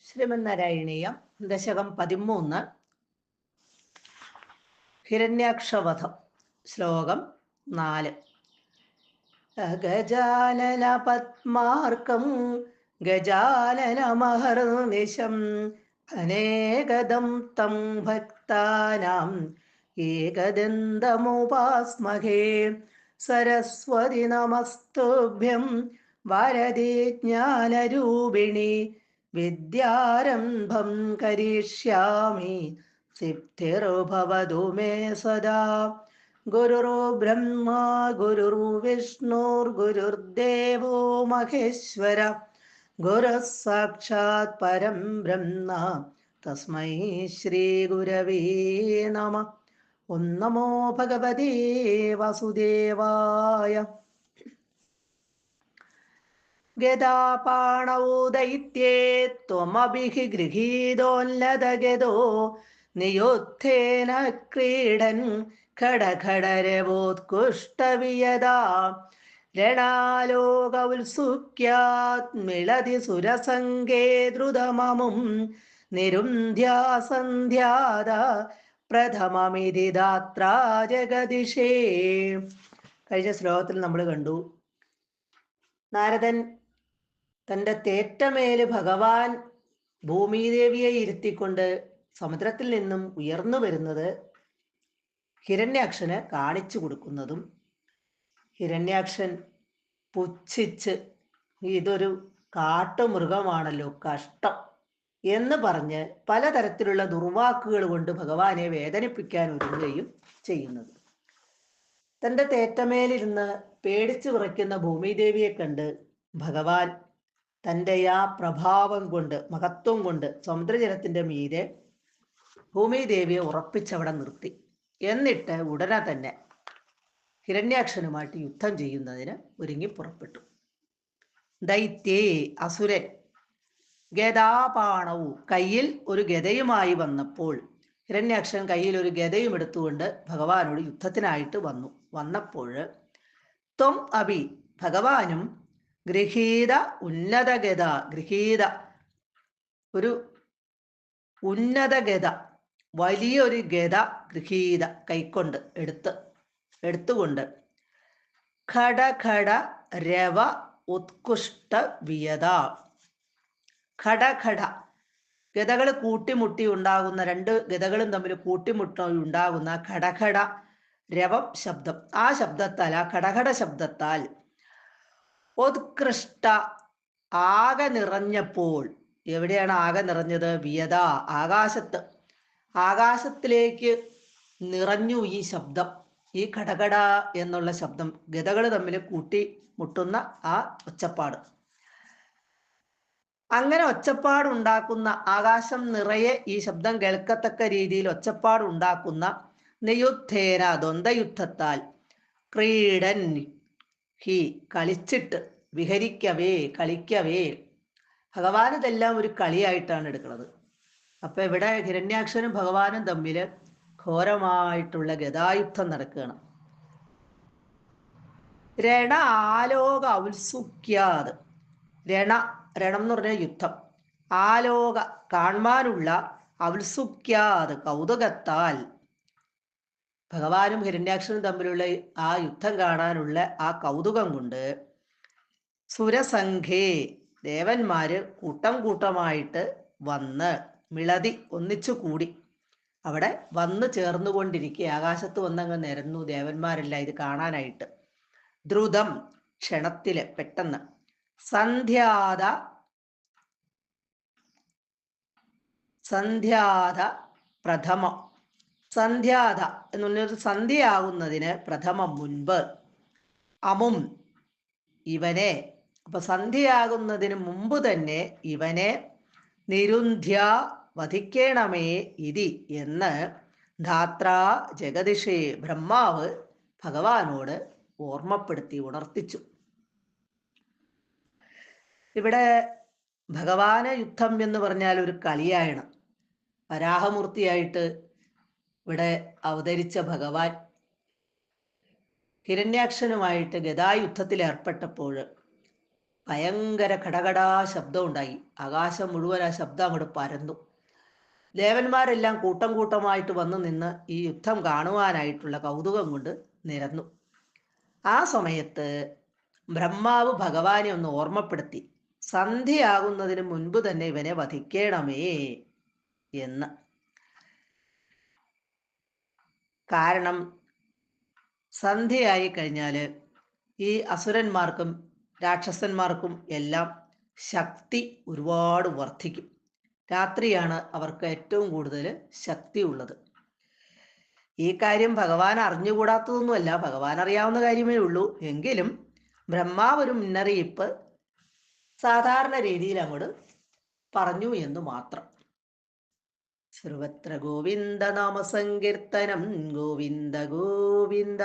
ശ്രീമന്നാരായണീയം ദശകം 13 ഹിരണ്യാക്ഷവധം ശ്ലോകം 4. ഗജാനന പത്മാർക്കം ഗജാനനമഹർനിശം അനേകദം തം ഭക്താനാം ഏകദന്തമുപാസ്മഹേ. സരസ്വതി നമസ്തുഭ്യം വരദേ ജ്ഞാനരൂപിണി വിദ്യാരംഭം കരിഷ്യാമി സിദ്ധിർഭവതു മേ സദാ. ഗുരുർബ്രഹ്മാ ഗുരുർവിഷ്ണുർഗുരുർദേവോ മഹേശ്വര ഗുരുഃ സാക്ഷാത് പരം ബ്രഹ്മ തസ്മൈ ശ്രീ ഗുരവേ നമഃ. ഓം നമോ ഭഗവതേ വാസുദേവായ. ഗദാപാണൗ ദൈത്യേ ത്വമഭിഃ ഗൃഹീതോല്ലതഗദോ നിയുദ്ധേന ക്രീഡൻ ഖഡഖഡരവോത്കുഷ്ടവിയദാ. രണാലോക ഉത്സുക്യാത് മിളതി സുരസംഗേ ദ്രുതമമും നിരുന്ധ്യാസന്ധ്യാദ പ്രഥമമിതി ദാത്രാ ജഗദിഷേ. കഴിഞ്ഞ ശ്ലോകത്തിൽ നമ്മൾ കണ്ടു, നാരദൻ തൻ്റെ തേറ്റമേല് ഭഗവാൻ ഭൂമിദേവിയെ ഇരുത്തിക്കൊണ്ട് സമുദ്രത്തിൽ നിന്നും ഉയർന്നു വരുന്നത് ഹിരണ്യാക്ഷന് കാണിച്ചു കൊടുക്കുന്നതും, ഹിരണ്യാക്ഷൻ പുച്ഛിച്ച് ഇതൊരു കാട്ടുമൃഗമാണല്ലോ, കഷ്ടം എന്ന് പറഞ്ഞ് പലതരത്തിലുള്ള ദുർവാക്കുകൾ കൊണ്ട് ഭഗവാനെ വേദനിപ്പിക്കാൻ ഒരുങ്ങുകയും ചെയ്യുന്നത്. തൻ്റെ തേറ്റമേലിരുന്ന് പേടിച്ചു വിറയ്ക്കുന്ന ഭൂമിദേവിയെ കണ്ട് ഭഗവാൻ തൻ്റെ ആ പ്രഭാവം കൊണ്ട്, മഹത്വം കൊണ്ട് സമുദ്രജലത്തിൻ്റെ മീതെ ഭൂമിദേവിയെ ഉറപ്പിച്ചവിടെ നിർത്തി. എന്നിട്ട് ഉടനെ തന്നെ ഹിരണ്യാക്ഷനുമായിട്ട് യുദ്ധം ചെയ്യുന്നതിന് ഒരുങ്ങി പുറപ്പെട്ടു. ദൈത്യേ അസുരൻ ഗദാപാണവും കയ്യിൽ ഒരു ഗദയുമായി വന്നപ്പോൾ, ഹിരണ്യാക്ഷൻ കയ്യിൽ ഒരു ഗദയും എടുത്തുകൊണ്ട് ഭഗവാനോട് യുദ്ധത്തിനായിട്ട് വന്നപ്പോൾ ത്വം അഭി ഭഗവാനും ഗൃഹീത ഉന്നത ഗദ, ഗൃഹീത ഒരു ഉന്നത ഗദ, വലിയൊരു ഗദ, ഗൃഹീത കൈക്കൊണ്ട് എടുത്തുകൊണ്ട് ഖഡഖഡ രവ ഉത്കുഷ്ട വിയത. ഖഡഖഡ ഗദകൾ കൂട്ടിമുട്ടി ഉണ്ടാകുന്ന, രണ്ട് ഗദകളും തമ്മിൽ കൂട്ടിമുട്ടി ഉണ്ടാകുന്ന ഖഡഖഡ രവം ശബ്ദം, ആ ശബ്ദത്താൽ, ആ ഖഡഖഡ ശബ്ദത്താൽ ഉത്കൃഷ്ട ആകെ നിറഞ്ഞപ്പോൾ, എവിടെയാണ് ആകെ നിറഞ്ഞത്? വിയത ആകാശത്ത്, ആകാശത്തിലേക്ക് നിറഞ്ഞു ഈ ശബ്ദം, ഈ ഖഡഖഡ എന്നുള്ള ശബ്ദം, ഗദകൾ തമ്മിൽ കൂട്ടിമുട്ടുന്ന ആ ഒച്ചപ്പാട്. അങ്ങനെ ഒച്ചപ്പാടുണ്ടാക്കുന്ന, ആകാശം നിറയെ ഈ ശബ്ദം കേൾക്കത്തക്ക രീതിയിൽ ഒച്ചപ്പാടുണ്ടാക്കുന്ന നിയുദ്ധേന ദ്വന്ദ്വയുദ്ധത്താൽ, ക്രീഡൻ ഹി കളിച്ചിട്ട്, വിഹരിക്കവേ കളിക്കവേ. ഭഗവാൻ ഇതെല്ലാം ഒരു കളിയായിട്ടാണ് എടുക്കുന്നത്. അപ്പൊ ഇവിടെ ഹിരണ്യാക്ഷനും ഭഗവാനും തമ്മിൽ ഘോരമായിട്ടുള്ള ഗദായുദ്ധം നടക്കുകയാണ്. രണ ആലോക ഔത്സുക്യാത്, രണം എന്ന് പറഞ്ഞ യുദ്ധം, ആലോക കാണാനുള്ള, ഔത്സുക്യാത് കൗതുകത്താൽ, ഭഗവാനും ഹിരണ്യാക്ഷനും തമ്മിലുള്ള ആ യുദ്ധം കാണാനുള്ള ആ കൗതുകം കൊണ്ട് സുരസംഘേ ദേവന്മാര് കൂട്ടം കൂട്ടമായിട്ട് വന്ന്, മിളതി ഒന്നിച്ചു കൂടി അവിടെ വന്നു ചേർന്നുകൊണ്ടിരിക്കുക. ആകാശത്ത് വന്നങ്ങ് നിരന്നു ദേവന്മാരെല്ലാം ഇത് കാണാനായിട്ട്. ദ്രുതം ക്ഷണത്തില്, പെട്ടെന്ന്. സന്ധ്യാത പ്രഥമം, സന്ധ്യാത എന്ന് പറഞ്ഞൊരു സന്ധ്യയാകുന്നതിന് പ്രഥമം മുൻപ്, അമും ഇവനെ, അപ്പൊ സന്ധ്യയാകുന്നതിന് മുമ്പ് തന്നെ ഇവനെ നിരുന്ധ്യ വധിക്കണമേ ഇതി എന്ന് ധാത്രാ ജഗദിഷേ ബ്രഹ്മാവ് ഭഗവാനോട് ഓർമ്മപ്പെടുത്തി, ഉണർത്തിച്ചു. ഇവിടെ ഭഗവാന യുദ്ധം എന്ന് പറഞ്ഞാൽ ഒരു കളിയാണ്. വരാഹമൂർത്തിയായിട്ട് ഇവിടെ അവതരിച്ച ഭഗവാൻ ഹിരണ്യാക്ഷനുമായിട്ട് ഗദായുദ്ധത്തിൽ ഏർപ്പെട്ടപ്പോൾ ഭയങ്കര കടകടാ ശബ്ദം ഉണ്ടായി. ആകാശം മുഴുവൻ ആ ശബ്ദം അങ്ങോട്ട് പരന്നു. ദേവന്മാരെല്ലാം കൂട്ടം കൂട്ടമായിട്ട് വന്നു നിന്ന് ഈ യുദ്ധം കാണുവാനായിട്ടുള്ള കൗതുകം കൊണ്ട് നിരന്നു. ആ സമയത്ത് ബ്രഹ്മാവ് ഭഗവാനെ ഒന്ന് ഓർമ്മപ്പെടുത്തി, സന്ധ്യയാകുന്നതിന് മുൻപ് തന്നെ ഇവനെ വധിക്കണമേ എന്ന്. കാരണം സന്ധ്യയായി കഴിഞ്ഞാൽ ഈ അസുരന്മാർക്കും രാക്ഷസന്മാർക്കും എല്ലാം ശക്തി ഒരുപാട് വർദ്ധിക്കും. രാത്രിയാണ് അവർക്ക് ഏറ്റവും കൂടുതൽ ശക്തി ഉള്ളത്. ഈ കാര്യം ഭഗവാൻ അറിഞ്ഞുകൂടാത്തതൊന്നുമല്ല, ഭഗവാൻ അറിയാവുന്ന കാര്യമേ ഉള്ളൂ. എങ്കിലും ബ്രഹ്മാവ് ഒരു മുന്നറിയിപ്പ് സാധാരണ രീതിയിൽ അങ്ങോട്ട് പറഞ്ഞു എന്ന് മാത്രം. സർവത്ര ഗോവിന്ദ നാമ സങ്കീർത്തനം ഗോവിന്ദ ഗോവിന്ദ.